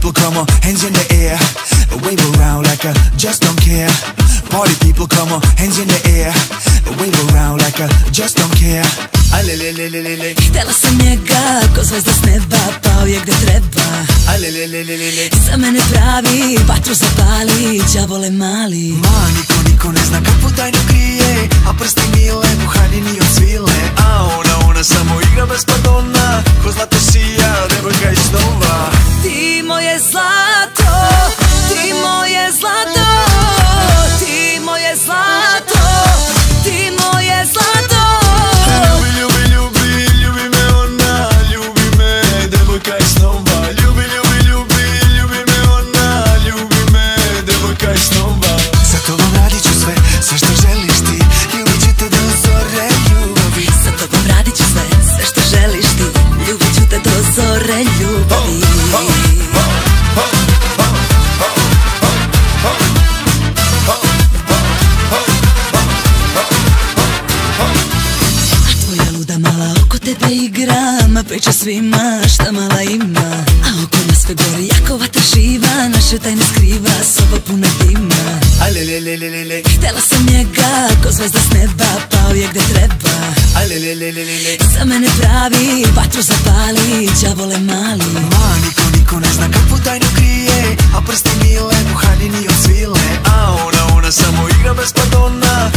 people, come on, hands in the air. Wave around like I just don't care. Party people, come on, hands in the air. Wave around like I just don't care. Htjela sam njega, ko zvezda s neba, pao je gde treba. Za mene pravi, vatru zapali, đavole mali. Ma, niko ne zna kakvu tajnu krije, a prsti mile, buhaljeni od svile. A ona samo igra bez pardona, ko zlato sija, devojka iz snova. Ti moje zlato, ti moje zlato, ti moje zlato, ti moje zlato. Ljubi me ona, ljubi me, devojka iz snova. Ljubi me ona, ljubi me, devojka iz snova. Za tobom radit ću sve što želiš ti, ljubit ću te do zore ljubavi. Za tobom radit ću sve što želiš ti, ljubit ću te do zore ljubavi. Tebe igram, priča svima šta mala ima. A oko nas sve gori, jako vatra živa, naše tajne skriva, soba puna dima. Htjela sam njega, ko zvezda s neba, pao je gde treba. Za mene pravi, vatru zapali, đavole mali. Ma, niko ne zna kakvu tajnu krije, a prsti mile, buhaljeni od svile. A ona samo igra bez pardona,